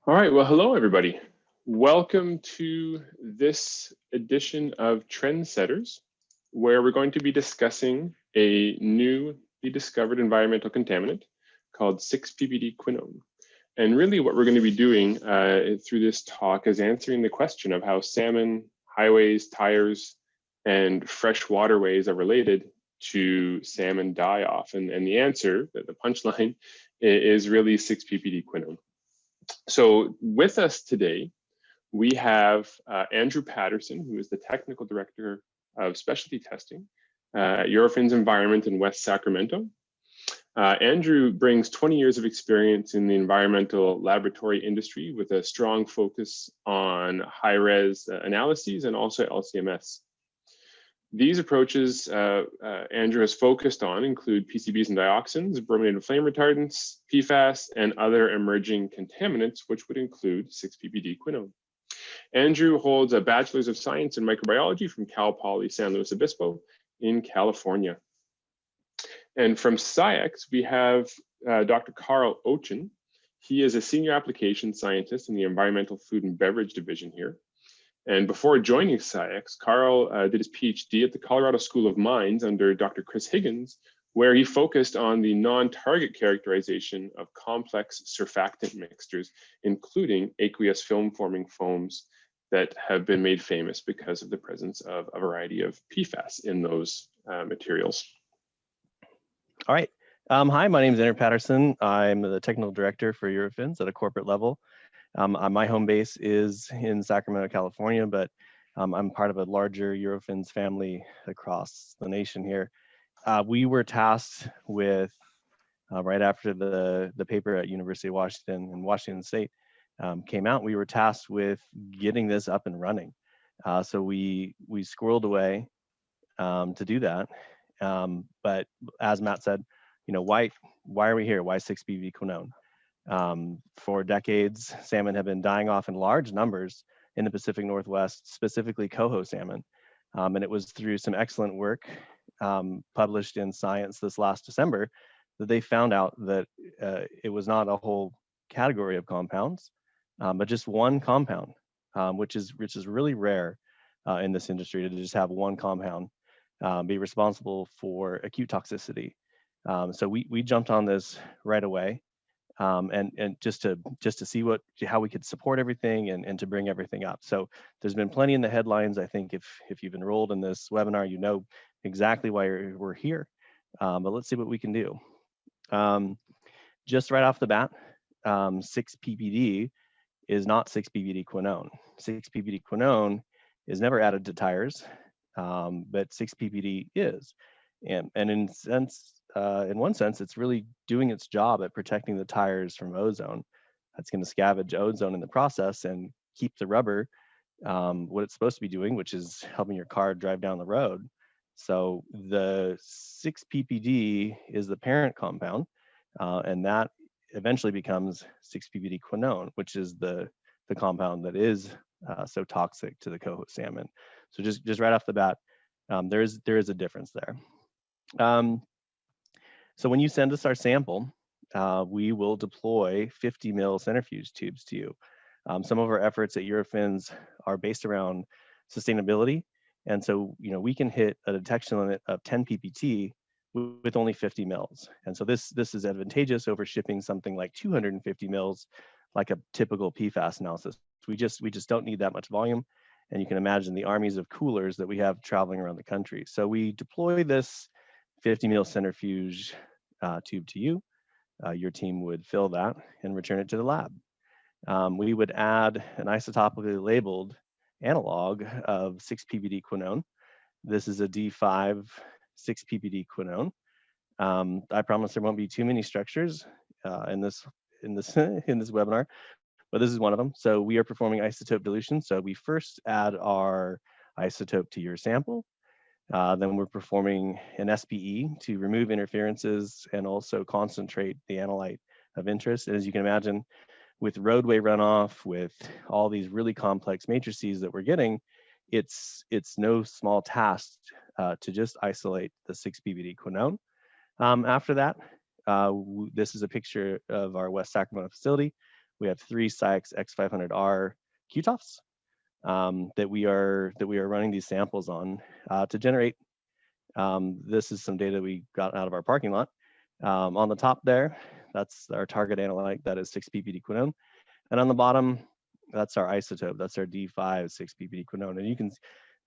All right, well, hello everybody. Welcome to this edition of Trendsetters, where we're going to be discussing a newly discovered environmental contaminant called 6-PPD Quinone. And really what we're going to be doing through this talk is answering the question of how salmon, highways, tires, and fresh waterways are related to salmon die-off. And the answer, the punchline, is really 6-PPD Quinone. So with us today, we have Andrew Patterson, who is the Technical Director of Specialty Testing at Eurofins Environment in West Sacramento. Andrew brings 20 years of experience in the environmental laboratory industry with a strong focus on high-res analyses and also LCMS. These approaches Andrew has focused on include PCBs and dioxins, brominated flame retardants, PFAS, and other emerging contaminants, which would include 6-PPD Quinone. Andrew holds a Bachelor's of Science in Microbiology from Cal Poly San Luis Obispo in California. And from SCIEX, we have Dr. Karl Oetjen. He is a Senior Application Scientist in the Environmental Food and Beverage Division here. And before joining SCIEX, Karl did his PhD at the Colorado School of Mines under Dr. Chris Higgins, where he focused on the non-target characterization of complex surfactant mixtures, including aqueous film-forming foams that have been made famous because of the presence of a variety of PFAS in those materials. All right. Hi, my name is Andrew Patterson. I'm the Technical Director for Eurofins at a corporate level. My home base is in Sacramento, California, but I'm part of a larger Eurofins family across the nation here. We were tasked with, right after the paper at University of Washington in Washington State came out, we were tasked with getting this up and running. So we squirreled away to do that. But as Matt said, why are we here? Why 6-PPD Quinone? For decades, salmon have been dying off in large numbers in the Pacific Northwest, specifically coho salmon. And it was through some excellent work published in Science this last December that they found out that it was not a whole category of compounds, but just one compound, which is really rare in this industry to just have one compound be responsible for acute toxicity. So we jumped on this right away. And just to see how we could support everything and to bring everything up. So there's been plenty in the headlines. I think if you've enrolled in this webinar, you know exactly why we're here. But let's see what we can do. Just right off the bat, 6-PPD is not 6-PPD Quinone. 6-PPD Quinone is never added to tires, but 6-PPD is. And in one sense, it's really doing its job at protecting the tires from ozone. That's going to scavenge ozone in the process and keep the rubber what it's supposed to be doing, which is helping your car drive down the road. So the 6-PPD is the parent compound, and that eventually becomes 6-PPD Quinone, which is the compound that is so toxic to the coho salmon. So just right off the bat, there is a difference there. So when you send us our sample, we will deploy 50 mil centrifuge tubes to you. Some of our efforts at Eurofins are based around sustainability. And so, we can hit a detection limit of 10 PPT with only 50 mils. And so this is advantageous over shipping something like 250 mils, like a typical PFAS analysis. We just don't need that much volume. And you can imagine the armies of coolers that we have traveling around the country. So we deploy this 50 mil centrifuge tube to you. Your team would fill that and return it to the lab. We would add an isotopically labeled analog of 6-PPD Quinone. This is a D5 6-PPD Quinone. I promise there won't be too many structures in this webinar, but this is one of them. So we are performing isotope dilution. So we first add our isotope to your sample. Then we're performing an SPE to remove interferences and also concentrate the analyte of interest. As you can imagine, with roadway runoff, with all these really complex matrices that we're getting, it's no small task to just isolate the 6-PPD Quinone. After that, this is a picture of our West Sacramento facility. we have 3 Psyx X500R QTOFs that we are running these samples on to generate. This is some data we got out of our parking lot. On the top there, that's our target analyte, that is 6-PPD Quinone. And on the bottom, that's our isotope, that's our D5 6-PPD Quinone. And you can,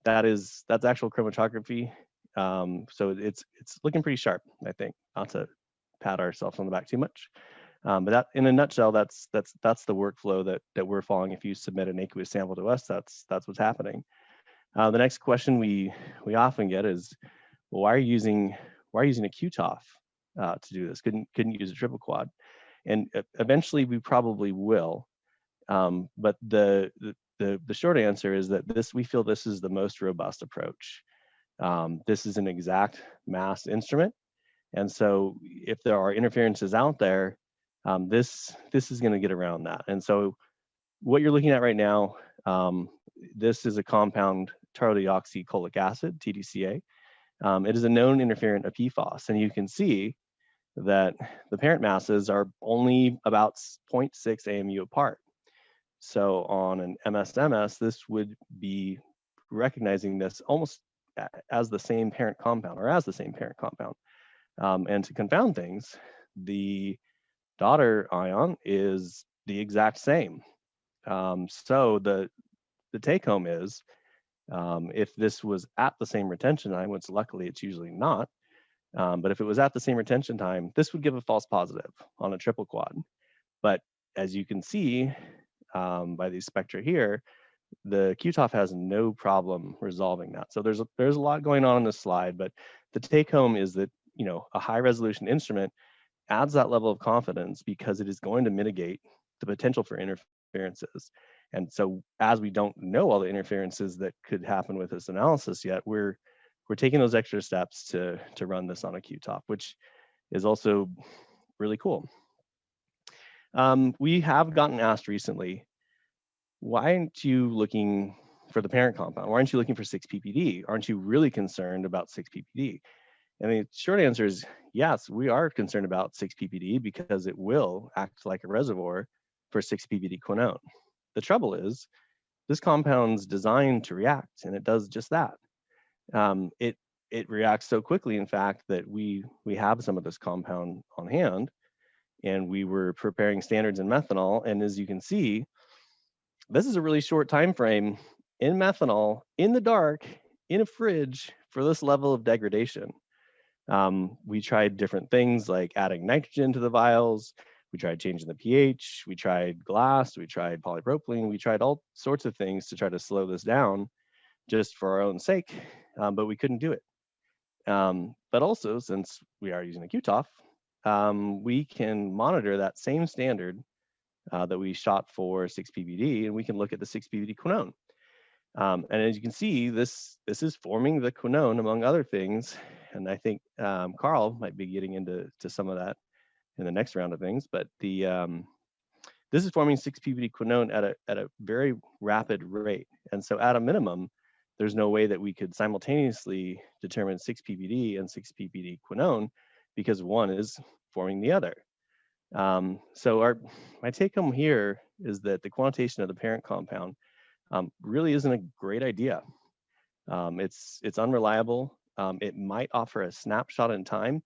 that's actual chromatography. So it's looking pretty sharp, I think, not to pat ourselves on the back too much. But that, in a nutshell, that's the workflow that we're following. If you submit an aqueous sample to us, that's what's happening. The next question we often get is, well, why are you using a QTOF to do this? Couldn't you use a triple quad? And eventually we probably will. But the short answer is that we feel this is the most robust approach. This is an exact mass instrument. And so if there are interferences out there, this is going to get around that. And so what you're looking at right now, this is a compound tarlodeoxycholic acid, TDCA. It is a known interferent of PFAS, and you can see that the parent masses are only about 0.6 AMU apart. So on an MS-MS, this would be recognizing this almost as the same parent compound, or as the same parent compound. And to confound things, the daughter ion is the exact same. So the take home is, if this was at the same retention time, which luckily it's usually not, but if it was at the same retention time, this would give a false positive on a triple quad. But as you can see by these spectra here, the QTOF has no problem resolving that. So there's a lot going on this slide, but the take home is that, you know, a high resolution instrument adds that level of confidence because it is going to mitigate the potential for interferences. And so as we don't know all the interferences that could happen with this analysis yet, we're taking those extra steps to run this on a QTOF, which is also really cool. We have gotten asked recently, why aren't you looking for the parent compound? Why aren't you looking for 6-PPD? Aren't you really concerned about 6-PPD? And the short answer is yes, we are concerned about 6-PPD because it will act like a reservoir for 6-PPD quinone. The trouble is, this compound's designed to react, and it does just that. It reacts so quickly, in fact, that we have some of this compound on hand, and we were preparing standards in methanol. And as you can see, this is a really short time frame in methanol, in the dark, in a fridge, for this level of degradation. We tried different things like adding nitrogen to the vials. We tried changing the pH. We tried glass. We tried polypropylene. We tried all sorts of things to try to slow this down just for our own sake, but we couldn't do it. But also, since we are using a QTOF, we can monitor that same standard that we shot for 6-PPD, and we can look at the 6-PPD quinone. And as you can see, this is forming the quinone, among other things. And I think Karl might be getting into some of that in the next round of things. But this is forming 6-PPD quinone at a very rapid rate. And so at a minimum, there's no way that we could simultaneously determine 6-PPD and 6-PPD quinone because one is forming the other. So my take home here is that the quantitation of the parent compound really isn't a great idea. It's unreliable. It might offer a snapshot in time,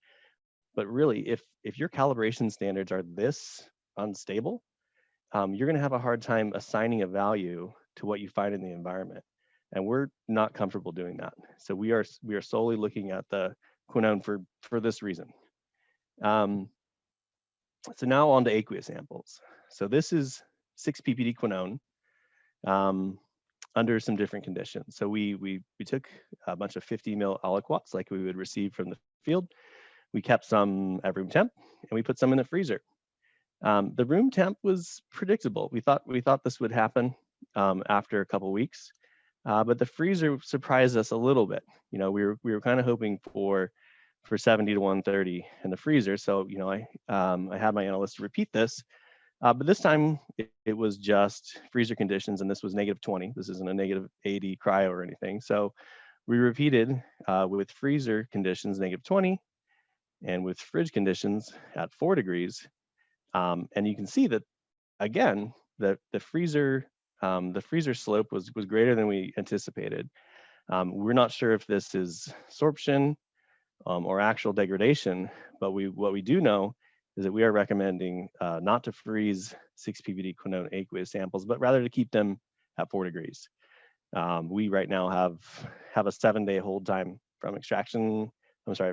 but really, if your calibration standards are this unstable, you're going to have a hard time assigning a value to what you find in the environment, and we're not comfortable doing that. So we are solely looking at the quinone for this reason. So now on to aqueous samples. So this is 6-PPD quinone under some different conditions. So we took a bunch of 50 ml aliquots like we would receive from the field. We kept some at room temp, and we put some in the freezer. The room temp was predictable. We thought this would happen after a couple weeks, but the freezer surprised us a little bit. You know, we were kind of hoping for 70 to 130 in the freezer. So, you know, I had my analyst repeat this, but this time it was just freezer conditions, and this was -20. This isn't a -80 cryo or anything. So we repeated with freezer conditions -20 and with fridge conditions at 4 degrees. And you can see that again, the freezer slope was greater than we anticipated. We're not sure if this is sorption or actual degradation, but what we do know is that we are recommending not to freeze 6-PPD Quinone aqueous samples, but rather to keep them at 4 degrees. We right now have a 7-day hold time from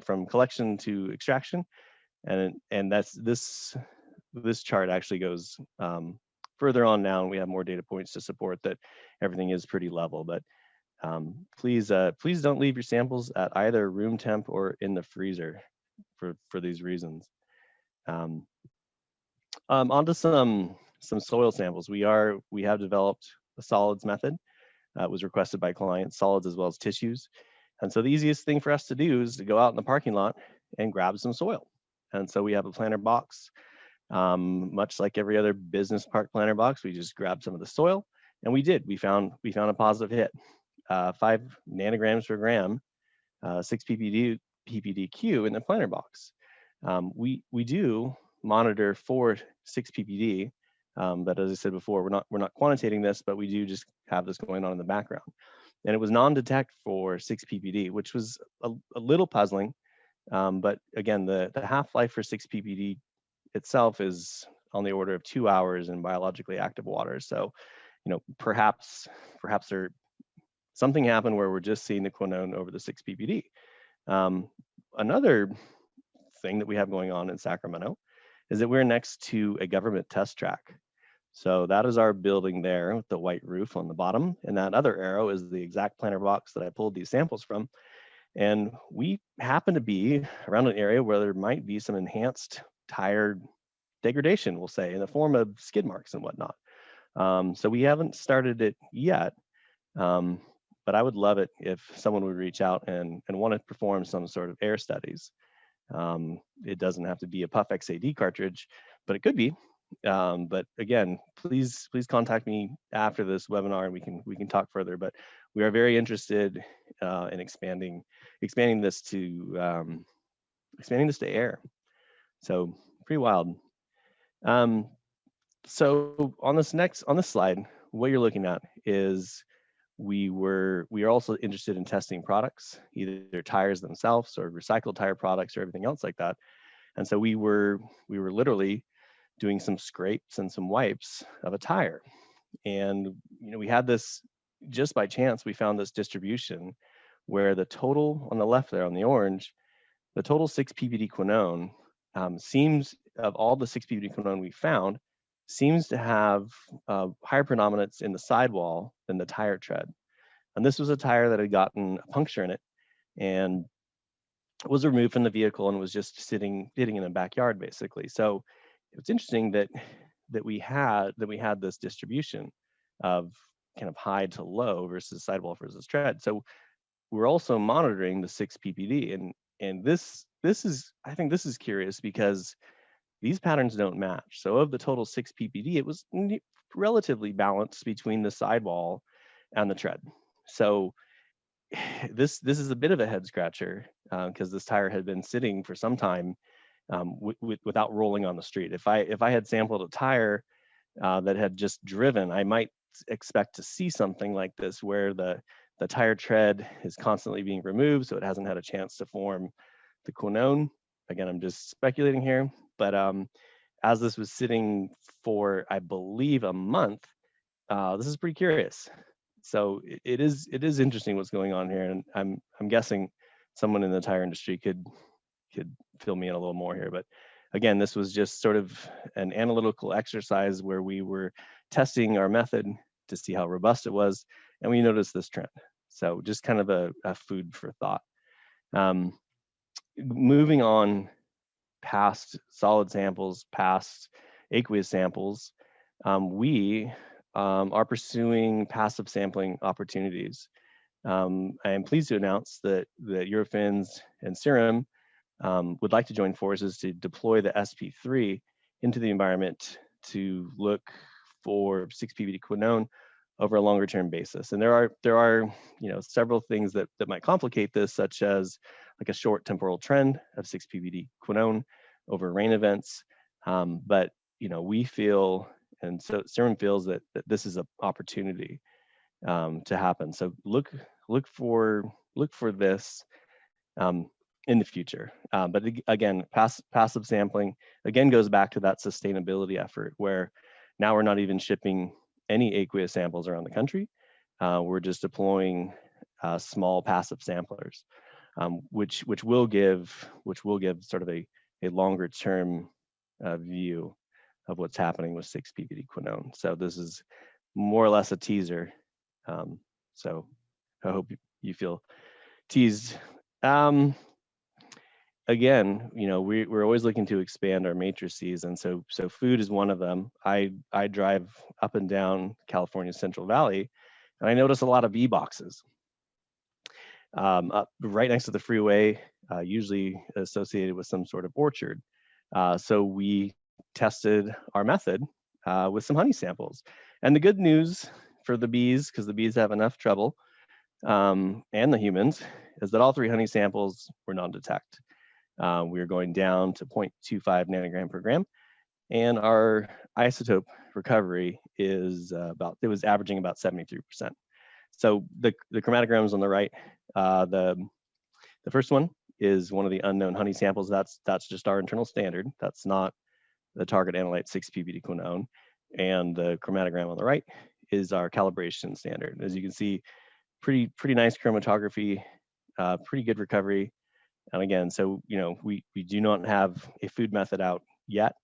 from collection to extraction, and that's this chart actually goes further on down. We have more data points to support that everything is pretty level, but please don't leave your samples at either room temp or in the freezer for these reasons. Onto some soil samples. We have developed a solids method. It was requested by clients, solids as well as tissues. And so the easiest thing for us to do is to go out in the parking lot and grab some soil. And so we have a planter box, much like every other business park planter box. We just grabbed some of the soil, and we did. We found a positive hit, 5 nanograms per gram, 6-PPD in the planter box. We do monitor for 6-PPD, but as I said before, we're not quantitating this, but we do just have this going on in the background. And it was non-detect for 6-PPD, which was a little puzzling. But again, the half-life for 6-PPD itself is on the order of 2 hours in biologically active water. So, perhaps something happened where we're just seeing the quinone over the 6-PPD. Another thing that we have going on in Sacramento is that we're next to a government test track. So that is our building there with the white roof on the bottom. And that other arrow is the exact planter box that I pulled these samples from. And we happen to be around an area where there might be some enhanced tire degradation, we'll say, in the form of skid marks and whatnot. So we haven't started it yet, but I would love it if someone would reach out and want to perform some sort of air studies. It doesn't have to be a Puff XAD cartridge, but it could be. But again, please contact me after this webinar and we can talk further. But we are very interested in expanding this to air. So pretty wild. So on this slide, what you're looking at is we are also interested in testing products, either tires themselves or recycled tire products or everything else like that. And so we were literally doing some scrapes and some wipes of a tire. And we had this, just by chance, we found this distribution where the total on the left there on the orange, the total 6-PPD quinone seems, of all the 6-PPD quinone we found, seems to have higher predominance in the sidewall than the tire tread. And this was a tire that had gotten a puncture in it and was removed from the vehicle and was just sitting in the backyard, basically. So it's interesting that we had this distribution of kind of high to low versus sidewall versus tread. So we're also monitoring the 6-PPD, and this is, I think this is curious because these patterns don't match. So of the total 6-PPD, it was relatively balanced between the sidewall and the tread. So this is a bit of a head scratcher because this tire had been sitting for some time without rolling on the street. If I had sampled a tire that had just driven, I might expect to see something like this where the tire tread is constantly being removed, so it hasn't had a chance to form the quinone. Again, I'm just speculating here, but as this was sitting for, I believe, a month, this is pretty curious. So it is interesting what's going on here, and I'm guessing someone in the tire industry could fill me in a little more here. But again, this was just sort of an analytical exercise where we were testing our method to see how robust it was, and we noticed this trend. So just kind of a food for thought. Moving on past solid samples, past aqueous samples, we are pursuing passive sampling opportunities. I am pleased to announce that Eurofins and Serum would like to join forces to deploy the SP3 into the environment to look for 6-PPD quinone over a longer term basis. And there are several things that might complicate this, such as like a short temporal trend of 6-PPD quinone over rain events. But we feel And so CERN feels that this is an opportunity to happen. So look for this in the future. But again, passive sampling again goes back to that sustainability effort, where now we're not even shipping any aqueous samples around the country. We're just deploying small passive samplers, which will give sort of a longer term view of what's happening with 6-PPD Quinone. So this is more or less a teaser. So I hope you feel teased. Again, we're always looking to expand our matrices, and so food is one of them. I drive up and down California's Central Valley, and I notice a lot of bee boxes up right next to the freeway, usually associated with some sort of orchard. So we tested our method with some honey samples, and the good news for the bees, because the bees have enough trouble, and the humans, is that all 3 honey samples were non-detect. We are going down to 0.25 nanogram per gram, and our isotope recovery is it was averaging about 73%. So the chromatograms on the right, the first one is one of the unknown honey samples. That's just our internal standard. That's not the target analyte 6-PPD Quinone. And the chromatogram on the right is our calibration standard. As you can see, pretty nice chromatography, pretty good recovery. And again, so we do not have a food method out yet,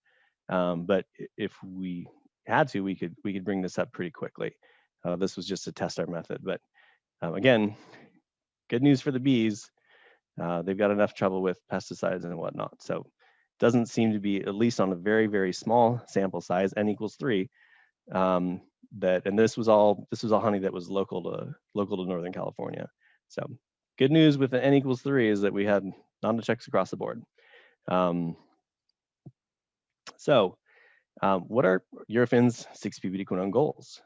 but if we had to, we could bring this up pretty quickly. This was just to test our method, but again, good news for the bees. They've got enough trouble with pesticides and whatnot. So it doesn't seem to be, at least on a very, very small sample size, n equals 3. And this was all honey that was local to Northern California. So good news with the n equals 3 is that we had non-detects across the board. What are Eurofins 6-PPD Quinone goals?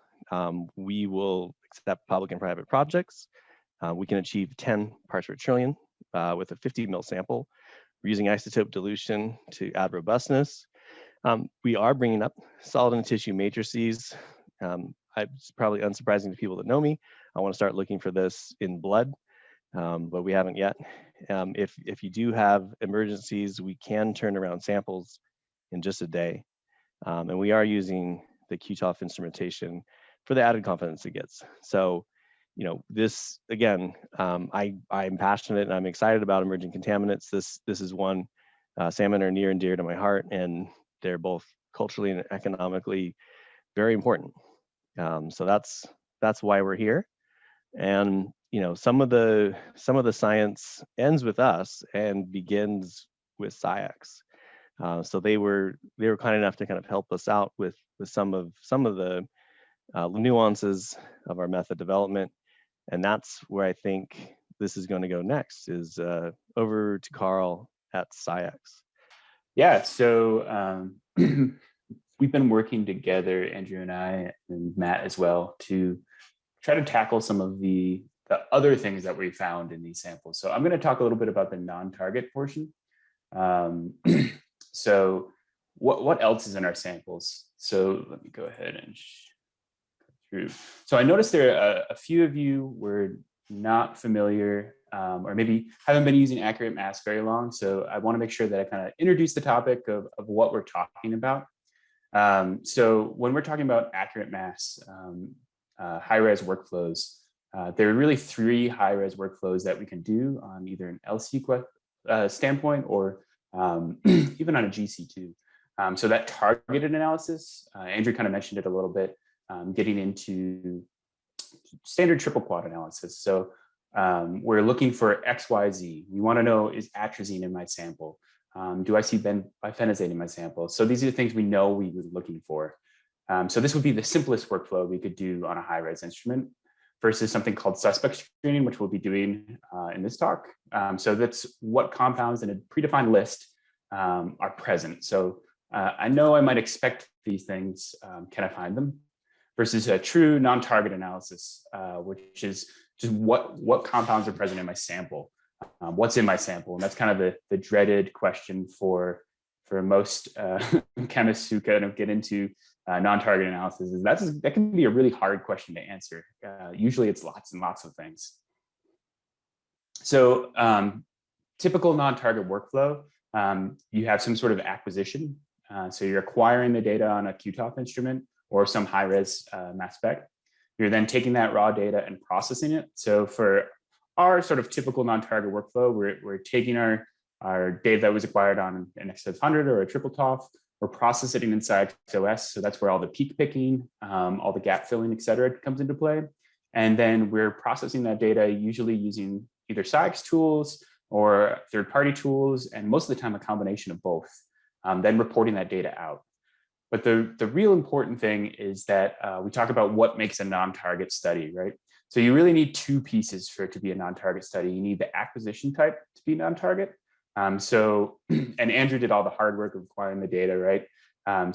We will accept public and private projects. We can achieve 10 parts per trillion with a 50 ml sample. We're using isotope dilution to add robustness. We are bringing up solid and tissue matrices. It's probably unsurprising to people that know me. I want to start looking for this in blood, but we haven't yet. If you do have emergencies, we can turn around samples in just a day. And we are using the QTOF instrumentation for the added confidence it gets. So, this, again, I'm passionate and I'm excited about emerging contaminants. This is one. Salmon are near and dear to my heart, and they're both culturally and economically very important. So that's why we're here. And some of the science ends with us and begins with SCIEX. So they were kind enough to kind of help us out with some of the nuances of our method development, and that's where I think this is going to go next. Is over to Karl at SCIEX. Yeah, so we've been working together, Andrew and I, and Matt as well, to try to tackle some of the other things that we found in these samples. So I'm going to talk a little bit about the non-target portion. So what else is in our samples? So let me go ahead and go through. So I noticed there are a few of you were not familiar or maybe haven't been using accurate mass very long. So I want to make sure that I kind of introduce the topic of what we're talking about. So when we're talking about accurate mass, HighRes Workflows, there are really 3 HighRes workflows that we can do on either an LC standpoint or even on a GC2. So that targeted analysis, Andrew kind of mentioned it a little bit, getting into standard triple quad analysis. So we're looking for XYZ. We want to know, is atrazine in my sample? Do I see bifenazate in my sample? So these are the things we know we were looking for. So this would be the simplest workflow we could do on a high-res instrument versus something called suspect screening, which we'll be doing in this talk. So that's what compounds in a predefined list are present. So I know I might expect these things, can I find them? Versus a true non-target analysis, which is just what compounds are present in my sample, what's in my sample. And that's kind of the dreaded question for for most chemists who kind of get into non-target analysis is that can be a really hard question to answer. Usually it's lots and lots of things. So typical non-target workflow, you have some sort of acquisition. So you're acquiring the data on a QTOF instrument or some high-res mass spec. You're then taking that raw data and processing it. So for our sort of typical non-target workflow, we're taking our data that was acquired on an X500 or a triple TOF, we're processing it inside SCIEX. So that's where all the peak picking, all the gap filling, et cetera, comes into play. And then we're processing that data usually using either SCIEX tools or third-party tools, and most of the time a combination of both, then reporting that data out. But the real important thing is that we talk about what makes a non-target study, right? So you really need two pieces for it to be a non-target study. You need the acquisition type to be non-target. And Andrew did all the hard work of acquiring the data, right?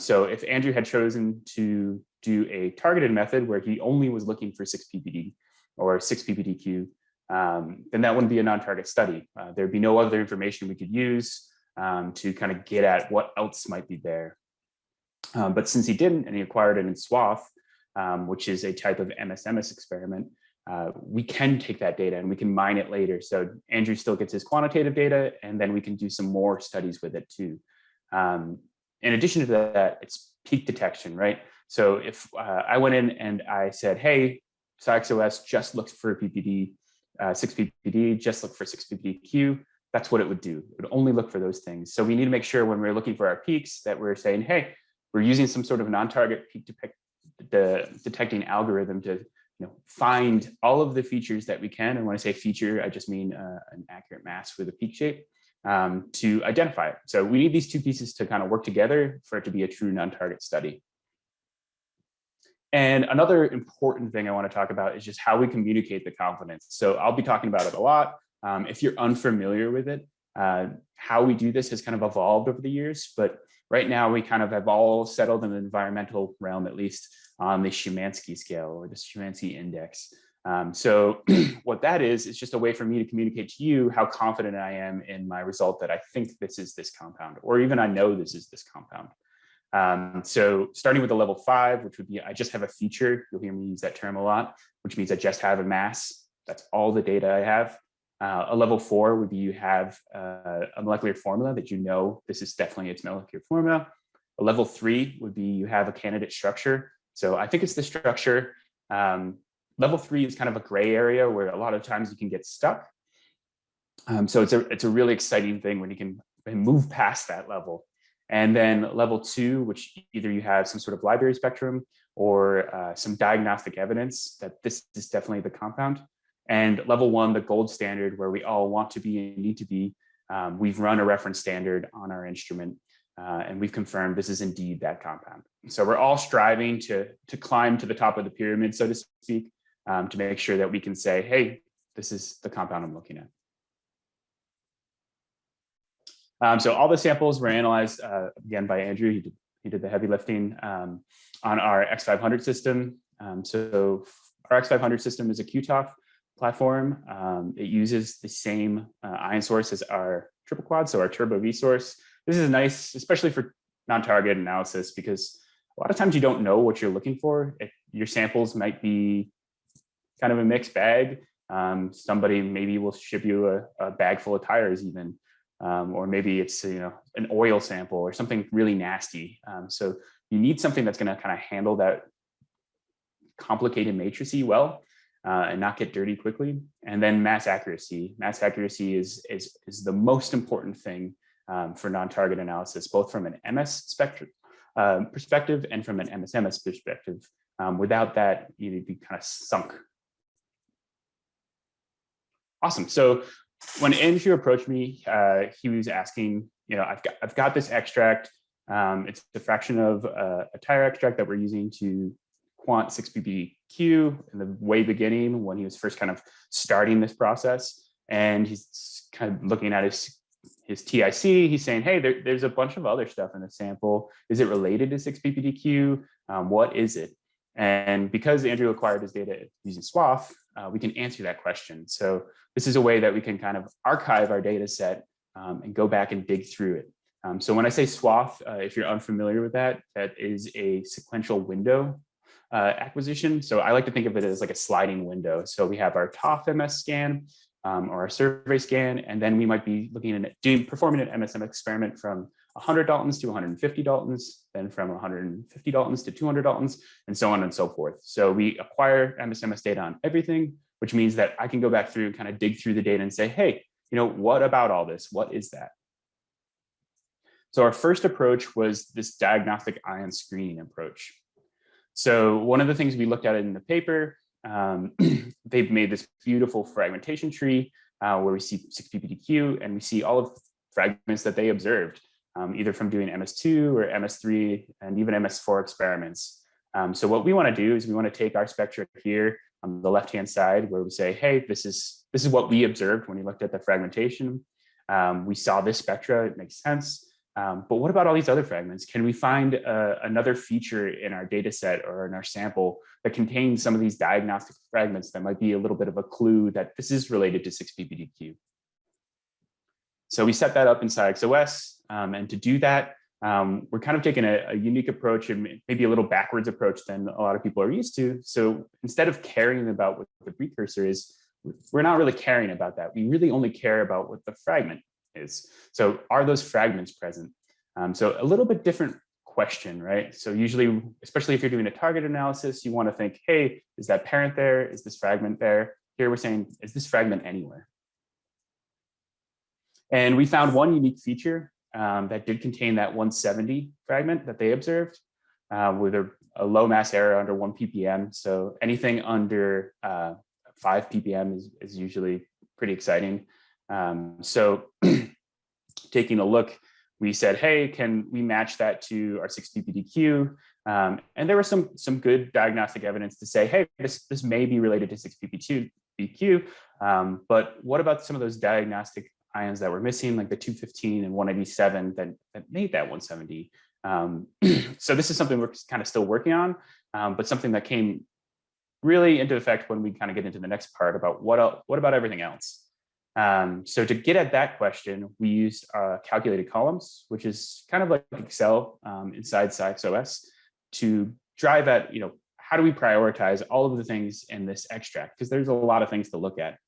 So if Andrew had chosen to do a targeted method where he only was looking for 6-PPD or 6-PPDQ, then that wouldn't be a non-target study. There'd be no other information we could use to kind of get at what else might be there. But since he didn't, and he acquired it in swath, which is a type of MSMS experiment, we can take that data and we can mine it later. So Andrew still gets his quantitative data, and then we can do some more studies with it too. In addition to that, it's peak detection, right? So if I went in and I said, hey, SCIEX just looks for PPD, 6-PPD, just look for 6-PPDQ, that's what it would do. It would only look for those things. So we need to make sure when we're looking for our peaks that we're saying, hey, we're using some sort of non-target peak detecting algorithm to find all of the features that we can. And when I say feature, I just mean an accurate mass with a peak shape to identify it. So we need these two pieces to kind of work together for it to be a true non-target study. And another important thing I want to talk about is just how we communicate the confidence. So I'll be talking about it a lot. If you're unfamiliar with it, how we do this has kind of evolved over the years, but right now we kind of have all settled in the environmental realm, at least on the Szymanski scale or the Szymanski index. So what that is just a way for me to communicate to you how confident I am in my result that I think this is this compound, or even I know this is this compound. So starting with a level 5, which would be, I just have a feature. You'll hear me use that term a lot, which means I just have a mass. That's all the data I have. A level 4 would be you have a molecular formula that you know this is definitely its molecular formula. A level 3 would be you have a candidate structure. So I think it's the structure. Level 3 is kind of a gray area where a lot of times you can get stuck. So it's a really exciting thing when you can move past that level. And then level 2, which either you have some sort of library spectrum or some diagnostic evidence that this is definitely the compound. And level 1, the gold standard, where we all want to be and need to be, we've run a reference standard on our instrument, and we've confirmed this is indeed that compound. So we're all striving to climb to the top of the pyramid, so to speak, to make sure that we can say, hey, this is the compound I'm looking at. So all the samples were analyzed, again, by Andrew. He did the heavy lifting on our X500 system. So our X500 system is a QTOF platform. It uses the same ion source as our triple quad, so our turbo V source. This is nice, especially for non-target analysis, because a lot of times you don't know what you're looking for. Your samples might be kind of a mixed bag. Somebody maybe will ship you a bag full of tires even, or maybe it's an oil sample or something really nasty. So you need something that's going to kind of handle that complicated matrices well. And not get dirty quickly. And then mass accuracy. Mass accuracy is the most important thing for non-target analysis, both from an MS spectrum perspective and from an MSMS perspective. Without that, you'd be kind of sunk. Awesome. So when Andrew approached me, he was asking, I've got this extract. It's a fraction of a tire extract that we're using to quant 6-PPDQ in the way beginning when he was first kind of starting this process. And he's kind of looking at his TIC. He's saying, hey, there's a bunch of other stuff in the sample. Is it related to 6-PPDQ? What is it? And because Andrew acquired his data using swath, we can answer that question. So this is a way that we can kind of archive our data set and go back and dig through it. So when I say swath, if you're unfamiliar with that, that is a sequential window acquisition. So I like to think of it as like a sliding window. So we have our TOF MS scan or our survey scan, and then we might be looking at performing an MSM experiment from 100 Daltons to 150 Daltons, then from 150 Daltons to 200 Daltons, and so on and so forth. So we acquire MSMS data on everything, which means that I can go back through and kind of dig through the data and say, hey, what about all this? What is that? So our first approach was this diagnostic ion screening approach. So one of the things we looked at in the paper, they've made this beautiful fragmentation tree where we see 6-PPD and we see all of the fragments that they observed, either from doing MS2 or MS3 and even MS4 experiments. So what we want to do is we want to take our spectra here on the left-hand side where we say, hey, this is what we observed when we looked at the fragmentation. We saw this spectra, it makes sense. But what about all these other fragments? Can we find another feature in our data set or in our sample that contains some of these diagnostic fragments that might be a little bit of a clue that this is related to 6-PPD. So we set that up in SCIEX, and to do that, we're kind of taking a unique approach and maybe a little backwards approach than a lot of people are used to. So instead of caring about what the precursor is, we're not really caring about that. We really only care about what the fragment is. So are those fragments present? So a little bit different question, right? So usually, especially if you're doing a target analysis, you want to think, hey, is that parent there? Is this fragment there? Here we're saying, is this fragment anywhere? And we found one unique feature that did contain that 170 fragment that they observed with a low mass error under 1 ppm. So anything under 5 ppm is usually pretty exciting. So taking a look, we said, hey, can we match that to our 6-PPD? And there was some good diagnostic evidence to say, hey, this may be related to 6-PPD, but what about some of those diagnostic ions that were missing, like the 215 and 187 that made that 170? So this is something we're kind of still working on, but something that came really into effect when we kind of get into the next part about what about everything else. So to get at that question, we used calculated columns, which is kind of like Excel inside SCIEX to drive at, how do we prioritize all of the things in this extract? Because there's a lot of things to look at.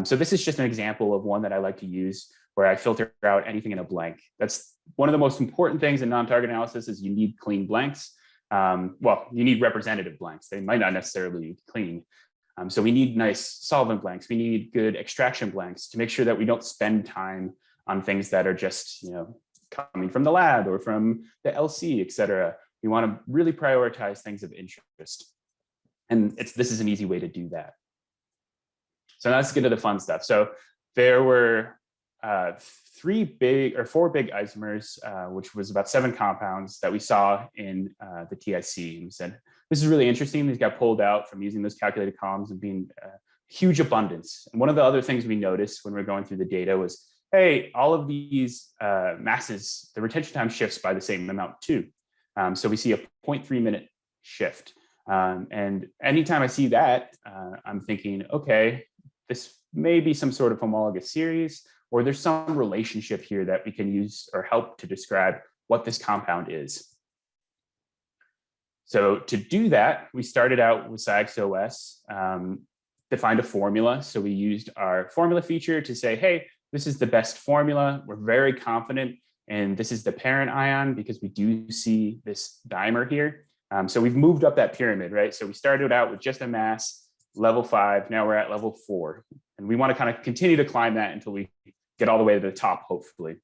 So this is just an example of one that I like to use where I filter out anything in a blank. That's one of the most important things in non-target analysis is you need clean blanks. Well, you need representative blanks. They might not necessarily be clean. So we need nice solvent blanks. We need good extraction blanks to make sure that we don't spend time on things that are just, coming from the lab or from the LC, et cetera. We want to really prioritize things of interest. And this is an easy way to do that. So now let's get to the fun stuff. So there were 4 big isomers, which was about 7 compounds that we saw in the TIC. And we said, this is really interesting. These got pulled out from using those calculated columns and being huge abundance. And one of the other things we noticed when we were going through the data was, hey, all of these masses, the retention time shifts by the same amount too. So we see a 0.3 minute shift. And anytime I see that, I'm thinking, okay, this may be some sort of homologous series, or there's some relationship here that we can use or help to describe what this compound is. So to do that, we started out with SCIEX, defined a formula. So we used our formula feature to say, hey, this is the best formula. We're very confident, and this is the parent ion because we do see this dimer here. So we've moved up that pyramid, right? So we started out with just a mass, level 5, now we're at level 4. And we want to kind of continue to climb that until we get all the way to the top, hopefully.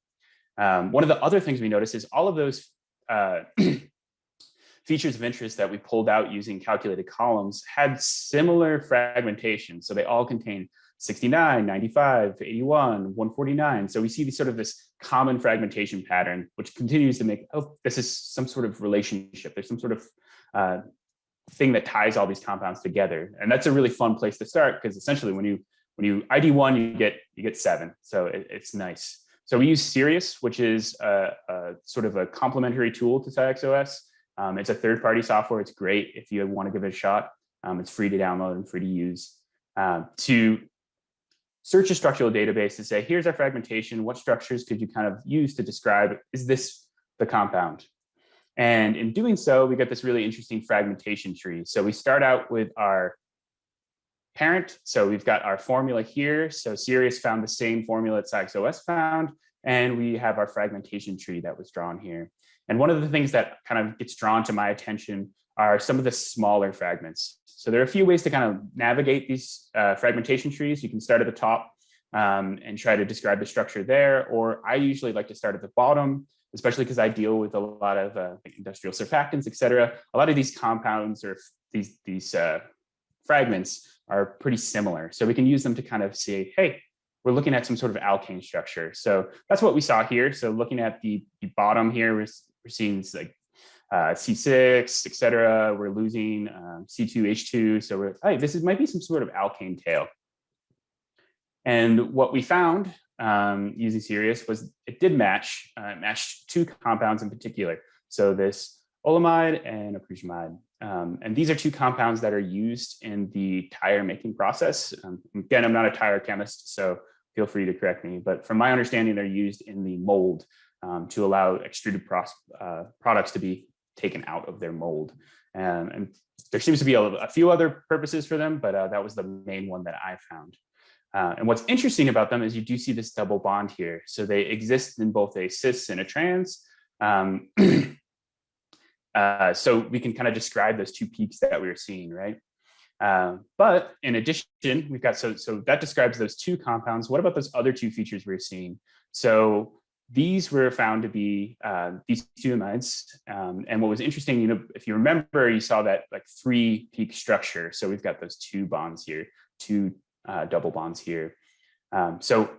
One of the other things we noticed is all of those features of interest that we pulled out using calculated columns had similar fragmentation. So they all contain 69, 95, 81, 149. So we see this common fragmentation pattern, which continues to make, oh, this is some sort of relationship. There's some sort of thing that ties all these compounds together. And that's a really fun place to start because essentially when you ID 1, you get 7. So it's nice. So we use Sirius, which is a sort of a complementary tool to SCIEX. It's a third-party software. It's great if you want to give it a shot. It's free to download and free to use to search a structural database to say, here's our fragmentation. What structures could you kind of use to describe, is this the compound? And in doing so, we get this really interesting fragmentation tree. So we start out with our parent. So we've got our formula here. So SCIEX found the same formula that SciEX found. And we have our fragmentation tree that was drawn here. And one of the things that kind of gets drawn to my attention are some of the smaller fragments. So there are a few ways to kind of navigate these fragmentation trees. You can start at the top and try to describe the structure there, or I usually like to start at the bottom, especially because I deal with a lot of industrial surfactants, et cetera. A lot of these compounds or these fragments are pretty similar. So we can use them to kind of say, hey, we're looking at some sort of alkane structure. So that's what we saw here. So looking at the bottom here, we're seeing like C6, et cetera. We're losing C2H2. So we're, hey, might be some sort of alkane tail. And what we found using SCIEX was it did match, matched two compounds in particular. So this olamide and acrylamide. And these are two compounds that are used in the tire making process. Again, I'm not a tire chemist, so feel free to correct me. But from my understanding, they're used in the mold to allow extruded products to be taken out of their mold. And there seems to be a few other purposes for them, but that was the main one that I found. And what's interesting about them is you do see this double bond here. So they exist in both a cis and a trans. So we can kind of describe those two peaks that we were seeing, right? But in addition, we've got, so that describes those two compounds. What about those other two features we're seeing? So these were found to be these two amides. And what was interesting, you know, if you remember, you saw that like 3 peak structure. So we've got those 2 bonds here, 2 double bonds here. So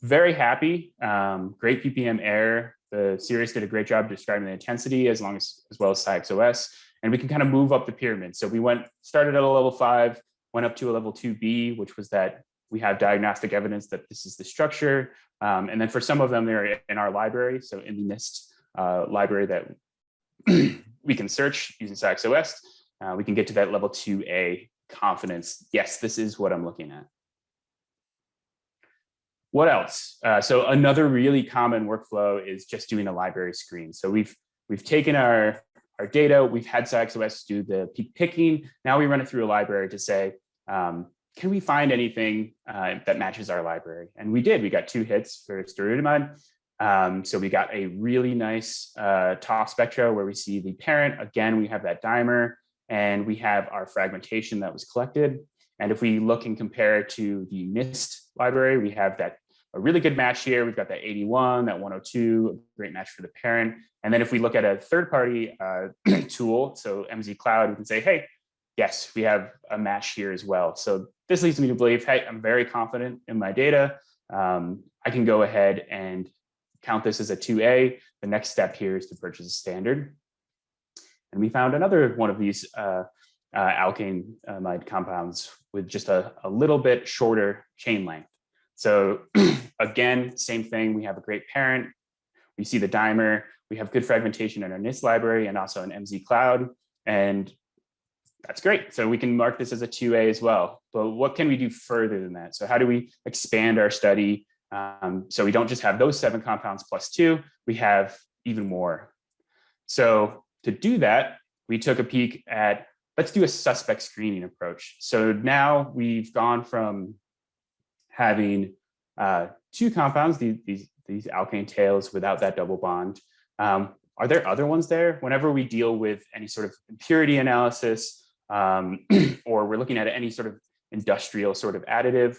very happy, great ppm error. The SCIEX did a great job describing the intensity as well as SciEX, and we can kind of move up the pyramid. So we started at a level 5, went up to a level 2B, which was that we have diagnostic evidence that this is the structure. And then for some of them, they're in our library. So in the NIST library that we can search using SciEX, we can get to that level 2A confidence. Yes, this is what I'm looking at. What else? So another really common workflow is just doing a library screen. So we've taken our data, we've had SciEX do the peak picking. Now we run it through a library to say, can we find anything that matches our library? And we did. We got 2 hits for steroidamide. So we got a really nice top spectra where we see the parent. Again, we have that dimer, and we have our fragmentation that was collected. And if we look and compare to the NIST library, we have a really good match here. We've got that 81, that 102, a great match for the parent. And then if we look at a third-party tool, so MZ Cloud, we can say, hey, yes, we have a match here as well. So this leads me to believe, hey, I'm very confident in my data. I can go ahead and count this as a 2A. The next step here is to purchase a standard. And we found another one of these alkane compounds with just a little bit shorter chain length. So again, same thing. We have a great parent. We see the dimer. We have good fragmentation in our NIST library and also an MZ Cloud. And that's great. So we can mark this as a 2A as well. But what can we do further than that? So how do we expand our study? So we don't just have those 7 compounds plus 2, we have even more. So to do that, we took a peek at, let's do a suspect screening approach. So now we've gone from having 2 compounds, these alkane tails without that double bond. Are there other ones there? Whenever we deal with any sort of impurity analysis, or we're looking at any sort of industrial sort of additive,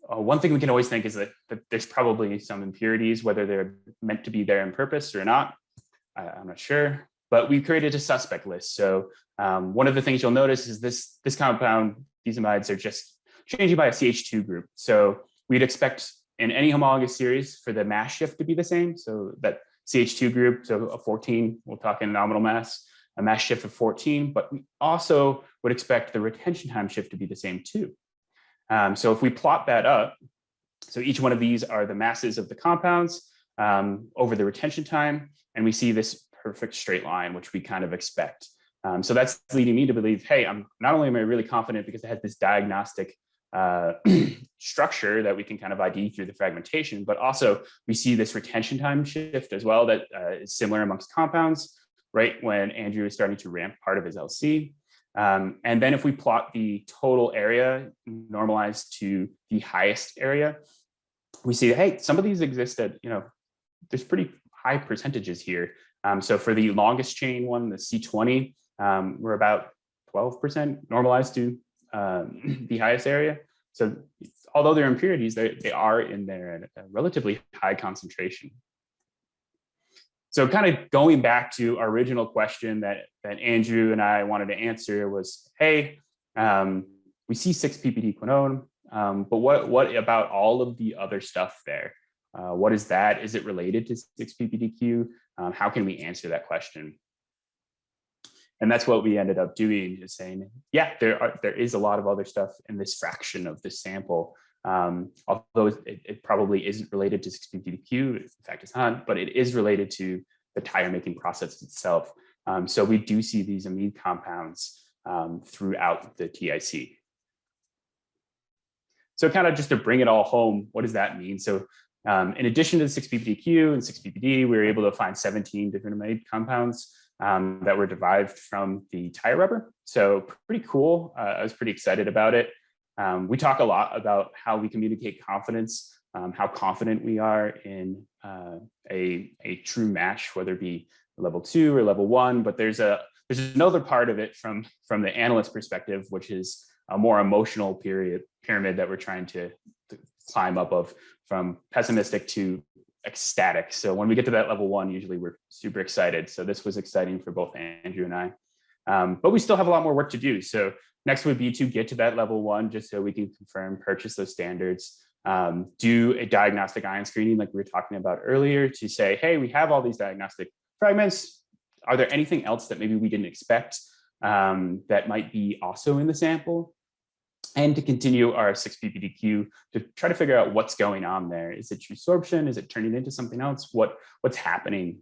one thing we can always think is that there's probably some impurities, whether they're meant to be there on purpose or not. I'm not sure, but we created a suspect list. So one of the things you'll notice is this compound, these amides are just changing by a CH2 group. So we'd expect in any homologous series for the mass shift to be the same. So that CH2 group, so a 14, we'll talk in nominal mass, a mass shift of 14, but we also would expect the retention time shift to be the same too. So if we plot that up, so each one of these are the masses of the compounds over the retention time, and we see this perfect straight line, which we kind of expect. So that's leading me to believe, hey, not only am I really confident because it has this diagnostic structure that we can kind of ID through the fragmentation, but also we see this retention time shift as well that is similar amongst compounds, right when Andrew is starting to ramp part of his LC. And then if we plot the total area normalized to the highest area, we see, hey, some of these exist at, there's pretty high percentages here. So for the longest chain one, the C20, we're about 12% normalized to the highest area. So although they're impurities, they are in there at a relatively high concentration. So kind of going back to our original question that Andrew and I wanted to answer was, hey, we see 6-PPD Quinone, but what about all of the other stuff there? What is that? Is it related to 6-PPDQ? How can we answer that question? And that's what we ended up doing, is saying, yeah, there is a lot of other stuff in this fraction of the sample. Although it probably isn't related to 6-PPDQ, in fact it's not, but it is related to the tire making process itself. So we do see these amine compounds throughout the TIC. So kind of just to bring it all home, what does that mean? So in addition to the 6-PPDQ and 6-PPD, we were able to find 17 different amide compounds that were derived from the tire rubber. So pretty cool. I was pretty excited about it. We talk a lot about how we communicate confidence, how confident we are in a true match, whether it be level 2 or level 1. But there's another part of it from the analyst perspective, which is a more emotional pyramid that we're trying to climb up of, from pessimistic to ecstatic. So when we get to that level 1, usually we're super excited. So this was exciting for both Andrew and I. But we still have a lot more work to do. So next would be to get to that level 1, just so we can confirm, purchase those standards, do a diagnostic ion screening like we were talking about earlier, to say, hey, we have all these diagnostic fragments. Are there anything else that maybe we didn't expect that might be also in the sample? And to continue our 6-PPDQ to try to figure out what's going on there. Is it resorption? Is it turning into something else? What's happening?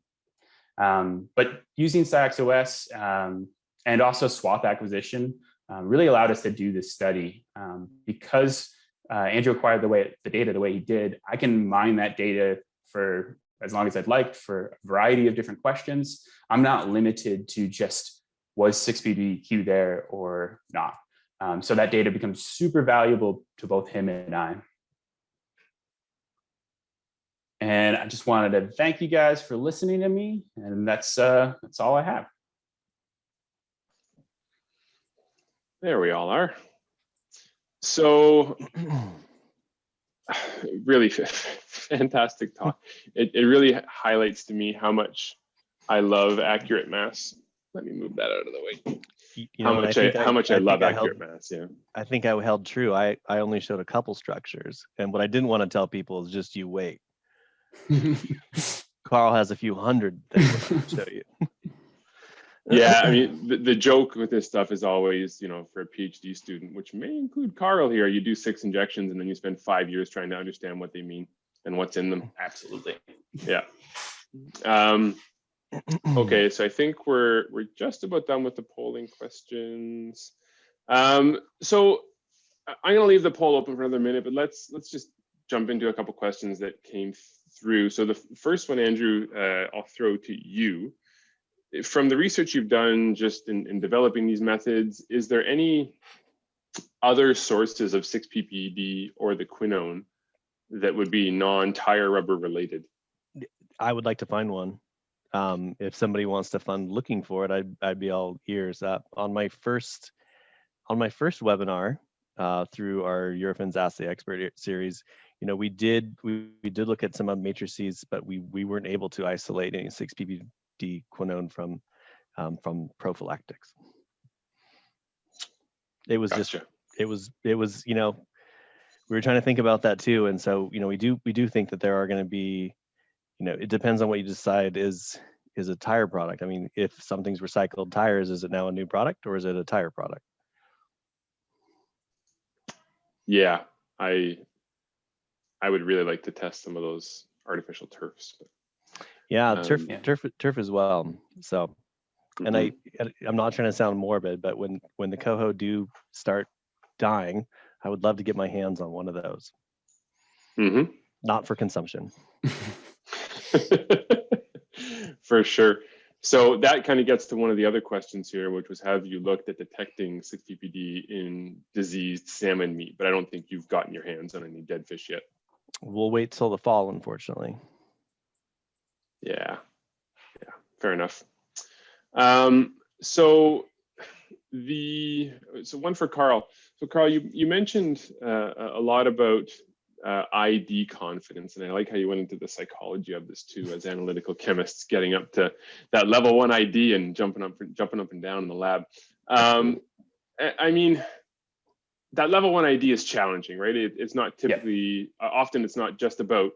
But using SCIEX OS and also swath acquisition really allowed us to do this study. Because Andrew acquired the data the way he did, I can mine that data for as long as I'd like for a variety of different questions. I'm not limited to just, was 6-PPDQ there or not? So that data becomes super valuable to both him and I. And I just wanted to thank you guys for listening to me. And that's all I have. There we all are. So really fantastic talk. It really highlights to me how much I love accurate mass. Let me move that out of the way. How much I love accurate mass. Yeah, I think I held true. I only showed a couple structures, and what I didn't want to tell people is just you wait. Karl has a few hundred things to show you. Yeah, I mean, the joke with this stuff is always, for a PhD student, which may include Karl here, you do 6 injections and then you spend 5 years trying to understand what they mean and what's in them. Absolutely. Yeah. Okay, so I think we're just about done with the polling questions. So I'm going to leave the poll open for another minute, but let's just jump into a couple questions that came through. So the first one, Andrew, I'll throw to you. From the research you've done just in developing these methods, is there any other sources of 6-PPD or the quinone that would be non-tire rubber related? I would like to find one. If somebody wants to fund looking for it, I'd be all ears up. On my first webinar through our Eurofins Assay Expert series, we did look at some of matrices, but we weren't able to isolate any 6-PPD quinone from prophylactics. It was Gotcha. just it was we were trying to think about that too, and so we do think that there are going to be. It depends on what you decide is a tire product. I mean, if something's recycled tires, is it now a new product or is it a tire product? Yeah, I would really like to test some of those artificial turfs. Yeah, turf as well. So, and I'm not trying to sound morbid, but when the coho do start dying, I would love to get my hands on one of those. Mm-hmm. Not for consumption. For sure. So that kind of gets to one of the other questions here, which was, have you looked at detecting 6-PPD in diseased salmon meat? But I don't think you've gotten your hands on any dead fish yet. We'll wait till the fall, unfortunately. Yeah, fair enough. So one for Karl. So Karl, you mentioned a lot about ID confidence, and I like how you went into the psychology of this too, as analytical chemists getting up to that level 1 ID and jumping up and down in the lab. I mean, that level 1 ID is challenging, right? It's not typically, often it's not just about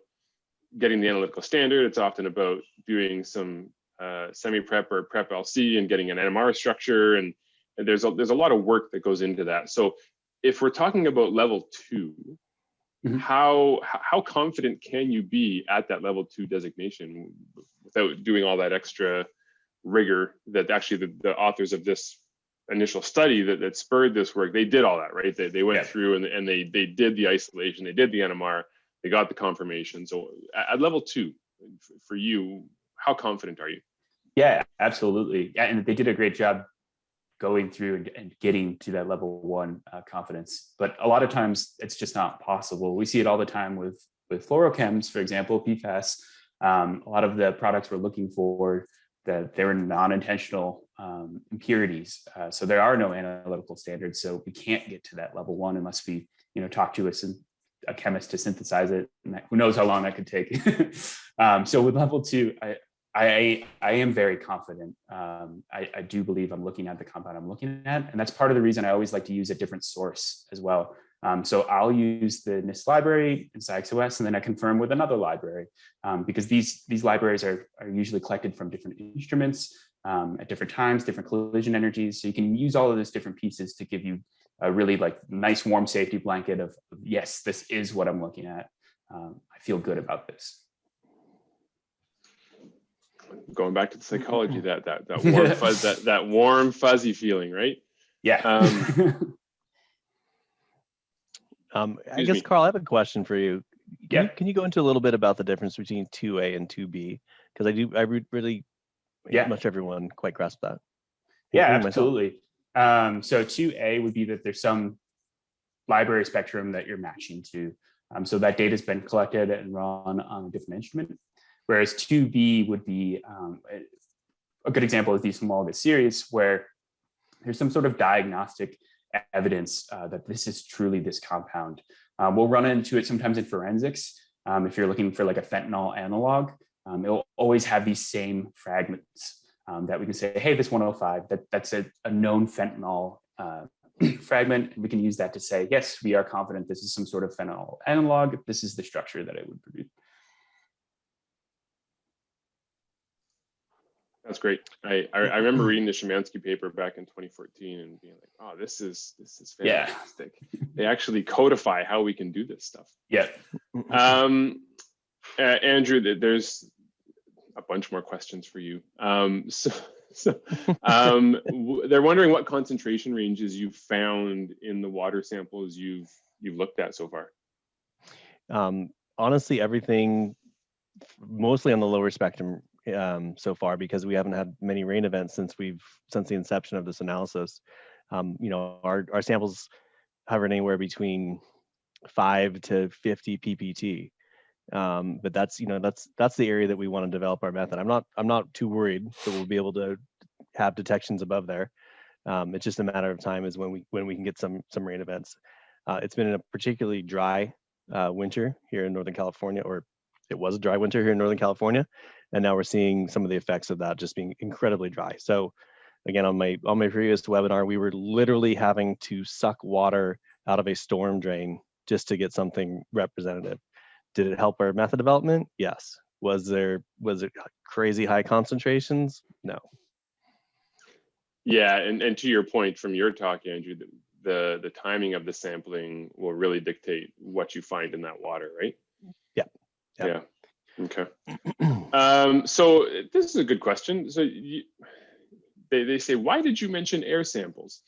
getting the analytical standard. It's often about doing some semi-prep or prep LC and getting an NMR structure, and there's a lot of work that goes into that. So if we're talking about level 2, mm-hmm. how confident can you be at that level 2 designation without doing all that extra rigor that actually the authors of this initial study that spurred this work, they did all that, right? They went through and they did the isolation, they did the NMR, they got the confirmation. So at level 2, for you, how confident are you? Yeah, absolutely. Yeah, and they did a great job going through and getting to that level 1 confidence. But a lot of times it's just not possible. We see it all the time with fluorochems, for example, PFAS. A lot of the products we're looking for, that they were non-intentional impurities. So there are no analytical standards. So we can't get to that level 1 unless we, talk to a chemist to synthesize it. And who knows how long that could take. So with level 2, I am very confident. I do believe I'm looking at the compound I'm looking at. And that's part of the reason I always like to use a different source as well. So I'll use the NIST library in SCIEX OS, and then I confirm with another library, because these libraries are usually collected from different instruments at different times, different collision energies. So you can use all of those different pieces to give you a really nice warm safety blanket of, yes, this is what I'm looking at. I feel good about this. Going back to the psychology, that warm fuzz, that warm fuzzy feeling, right? Yeah. I guess, Karl, I have a question for you. Can you go into a little bit about the difference between 2A and 2B? Because I really much everyone quite grasp that. Yeah, absolutely. So 2A would be that there's some library spectrum that you're matching to. So that data has been collected and run on a different instrument. Whereas 2B would be a good example is the homologous series, where there's some sort of diagnostic evidence that this is truly this compound. We'll run into it sometimes in forensics. If you're looking for a fentanyl analog, it'll always have these same fragments that we can say, hey, this 105, that's a known fentanyl fragment. And we can use that to say, yes, we are confident this is some sort of fentanyl analog. This is the structure that it would produce. That's great. I remember reading the Szymanski paper back in 2014 and being like, oh, this is fantastic. They actually codify how we can do this stuff. Yeah. Andrew, there's a bunch more questions for you. They're wondering what concentration ranges you've found in the water samples you've looked at so far. Honestly, everything mostly on the lower spectrum so far, because we haven't had many rain events since the inception of this analysis. Our samples hover anywhere between 5 to 50 ppt. But that's the area that we want to develop our method. I'm not too worried that we'll be able to have detections above there. It's just a matter of time is when we can get some rain events. It's been a particularly dry winter here in Northern California, or it was a dry winter here in Northern California, and now we're seeing some of the effects of that just being incredibly dry. So again, on my previous webinar, we were literally having to suck water out of a storm drain just to get something representative. Did it help our method development? Yes. Was it crazy high concentrations? No. Yeah, and to your point from your talk, Andrew, the timing of the sampling will really dictate what you find in that water, right? Yeah. Okay. So this is a good question. So they say, why did you mention air samples?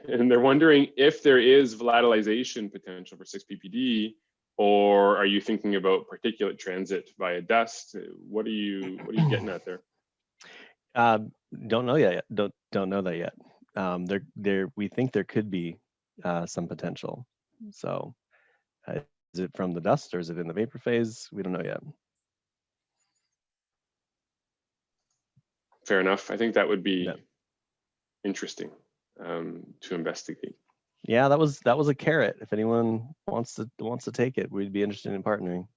and they're wondering if there is volatilization potential for 6-PPD, or are you thinking about particulate transit via dust? What are you getting at there? Don't know yet. Don't know that yet. We think there could be some potential. So, is it from the dust or is it in the vapor phase? We don't know yet. Fair enough. I think that would be Yeah. interesting to investigate. Yeah, that was a carrot. If anyone wants to take it, we'd be interested in partnering.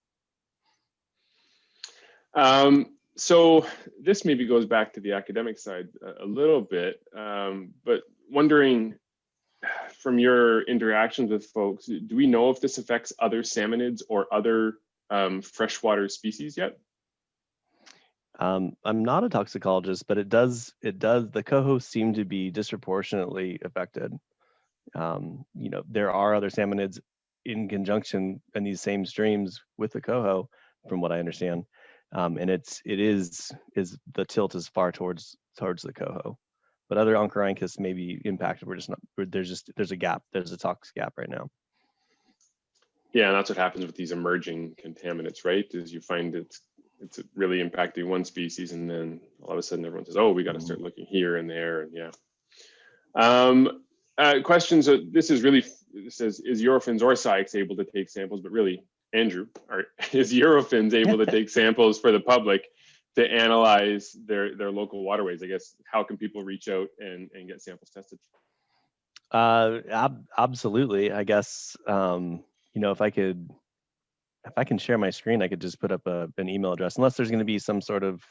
So this maybe goes back to the academic side a little bit, but wondering from your interactions with folks, do we know if this affects other salmonids or other freshwater species yet? I'm not a toxicologist, but it does. The coho seem to be disproportionately affected. There are other salmonids in conjunction in these same streams with the coho, from what I understand, and the tilt is far towards the coho, but other Oncorhynchus may be impacted. There's a gap. There's a tox gap right now. Yeah, and that's what happens with these emerging contaminants, right? Is you find it's really impacting one species, and then all of a sudden everyone says, "Oh, we got to start looking here and there," and yeah. Questions. This says, is Eurofins or Psyx able to take samples? But really, Andrew, is Eurofins able to take samples for the public to analyze their local waterways? I guess, how can people reach out and get samples tested? Absolutely. I guess, if I can share my screen, I could just put up an email address, unless there's going to be some sort of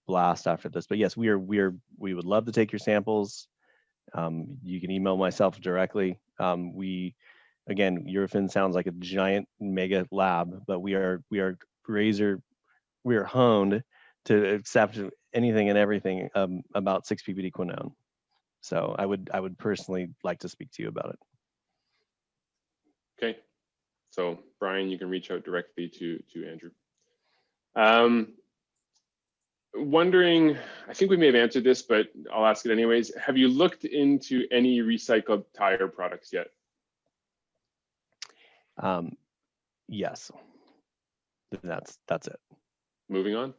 blast after this. But yes, we would love to take your samples. You can email myself directly. Eurofins sounds like a giant mega lab, but we are honed to accept anything and everything about 6-PPD Quinone. So I would personally like to speak to you about it. Okay. So Brian, you can reach out directly to Andrew. Wondering, I think we may have answered this, but I'll ask it anyways. Have you looked into any recycled tire products yet? Yes. That's it. Moving on.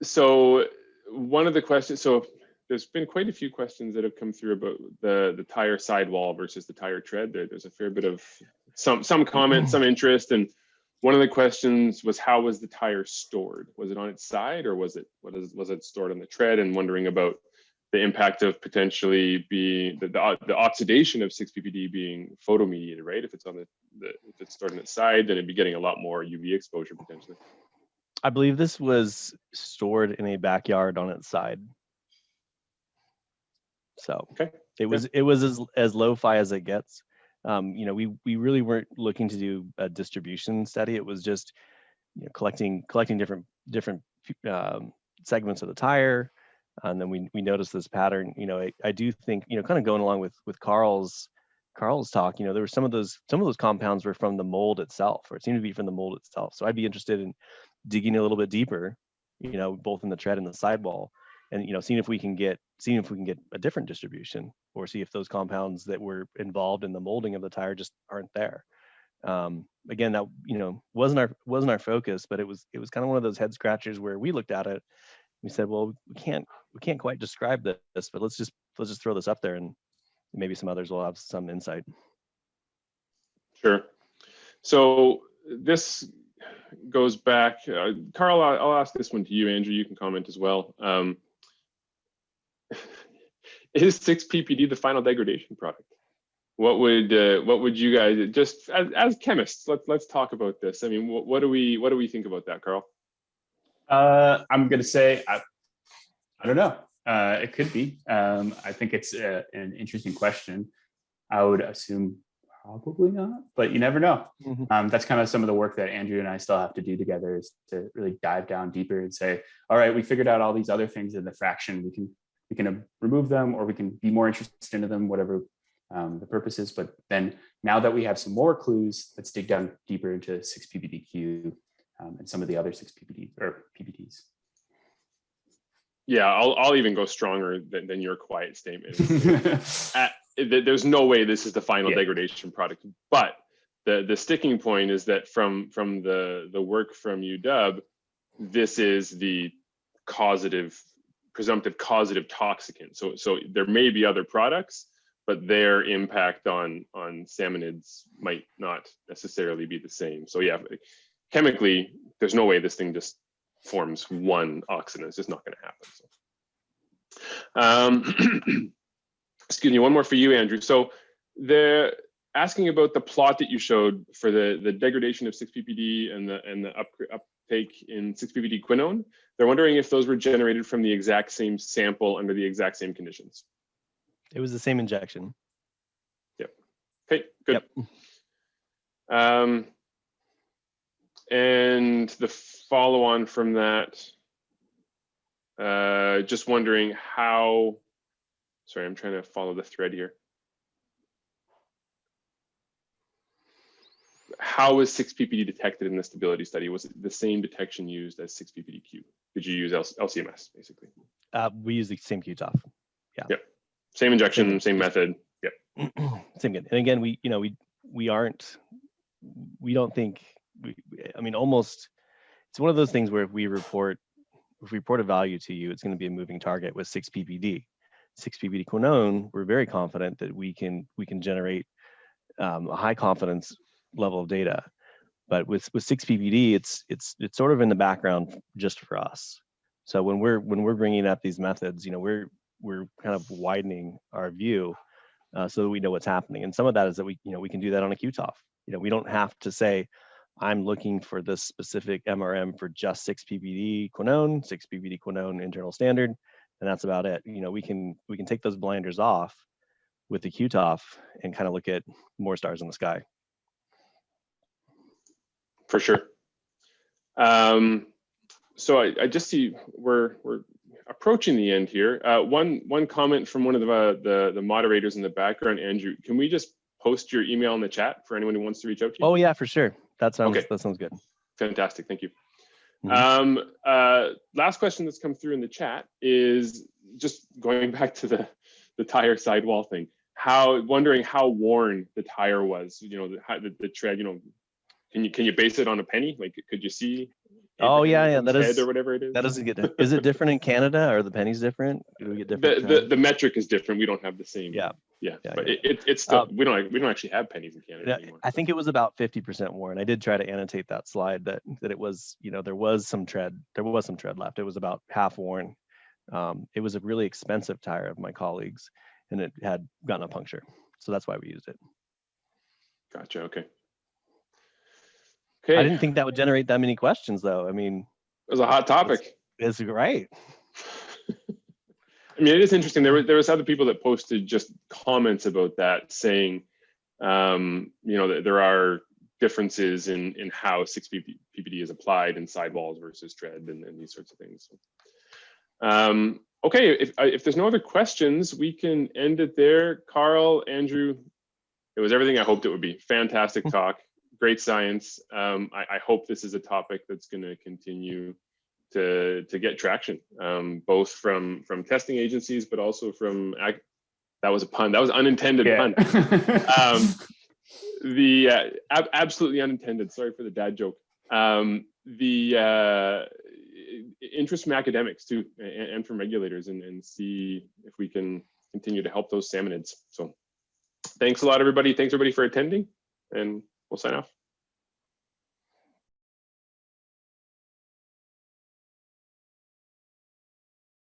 So one of the questions, so there's been quite a few questions that have come through about the tire sidewall versus the tire tread. There's a fair bit of some comments, some interest, and one of the questions was, how was the tire stored? Was it on its side, or was it stored on the tread? And wondering about the impact of potentially the oxidation of 6-PPD being photomediated, right? If it's on if it's stored on its side, then it'd be getting a lot more UV exposure potentially. I believe this was stored in a backyard on its side. So okay. It was as lo-fi as it gets. We really weren't looking to do a distribution study. It was just collecting different segments of the tire, and then we noticed this pattern. I do think kind of going along with Karl's talk. There were some of those compounds were from the mold itself, or it seemed to be from the mold itself. So I'd be interested in digging a little bit deeper, both in the tread and the sidewall, and seeing if we can get a different distribution, or see if those compounds that were involved in the molding of the tire just aren't there. Again, that wasn't our focus, but it was kind of one of those head scratchers where we looked at it, we said, well, we can't quite describe this, but let's just throw this up there, and maybe some others will have some insight. Sure. So this goes back, Karl, I'll ask this one to you. Andrew, you can comment as well. Is 6-PPD the final degradation product? What would you guys, just as chemists, let's talk about this. I mean, what do we think about that, Karl? I'm gonna say I don't know. It could be. I think it's an interesting question. I would assume probably not, but you never know. Mm-hmm. That's kind of some of the work that Andrew and I still have to do together, is to really dive down deeper and say, all right, we figured out all these other things in the fraction. We can remove them, or we can be more interested in them, whatever the purpose is. But then now that we have some more clues, let's dig down deeper into 6-PPDQ and some of the other 6-PPD or PPTs. Yeah, I'll even go stronger than your quiet statement. There's no way this is the final degradation product, but the sticking point is that from the work from UW, this is the presumptive causative toxicant. So there may be other products, but their impact on salmonids might not necessarily be the same. So yeah, chemically, there's no way this thing just forms one oxidant. It's just not going to happen. So. Excuse me, one more for you, Andrew. So they're asking about the plot that you showed for the degradation of 6-PPD and the uptake in 6-PPD quinone. They're wondering if those were generated from the exact same sample under the exact same conditions. It was the same injection. Yep. Okay, good. Yep. And the follow on from that, just wondering how, sorry, I'm trying to follow the thread here. How was 6-PPD detected in the stability study? Was it the same detection used as 6-PPDQ? Did you use LCMS, basically? We use the same QTOF. Yeah. Yep. Same injection, same method. Yep. Same good. And again, we don't think, I mean, almost, it's one of those things where if we report a value to you, it's going to be a moving target with 6-PPD. 6-PPD quinone, we're very confident that we can generate a high confidence level of data. But with 6-PPD, it's sort of in the background just for us. So when we're bringing up these methods, we're kind of widening our view so that we know what's happening. And some of that is that we can do that on a QTOF. We don't have to say, I'm looking for this specific MRM for just 6-PPD quinone internal standard, and that's about it. We can take those blinders off with the QTOF and kind of look at more stars in the sky. For sure. So I just see we're approaching the end here. One comment from one of the moderators in the background, Andrew. Can we just post your email in the chat for anyone who wants to reach out to you? Oh yeah, for sure. That sounds good. Fantastic. Thank you. Mm-hmm. Last question that's come through in the chat is just going back to the tire sidewall thing. Wondering how worn the tire was. The tread. Can you base it on a penny? Like, could you see? Oh yeah, that is or whatever it is. That doesn't get. Is it different in Canada? Are the pennies different? Do we get different? The metric is different. We don't have the same. Yeah. But it's still we don't actually have pennies in Canada anymore. I think it was about 50% worn. I did try to annotate that slide that it was, there was some tread left. It was about half worn. It was a really expensive tire of my colleagues, and it had gotten a puncture, so that's why we used it. Gotcha. Okay. I didn't think that would generate that many questions, though. I mean, it was a hot topic. It's right. I mean, it is interesting. There was other people that posted just comments about that, saying, that there are differences in how 6-PPD is applied in sidewalls versus tread and these sorts of things. Okay, if there's no other questions, we can end it there. Karl, Andrew, it was everything I hoped it would be. Fantastic talk. Great science. I hope this is a topic that's going to continue to get traction, both from testing agencies, but also from that was a pun. That was unintended pun. Absolutely unintended. Sorry for the dad joke. The interest from academics too, and from regulators, and see if we can continue to help those salmonids. So, thanks a lot, everybody. Thanks everybody for attending, and we'll sign off.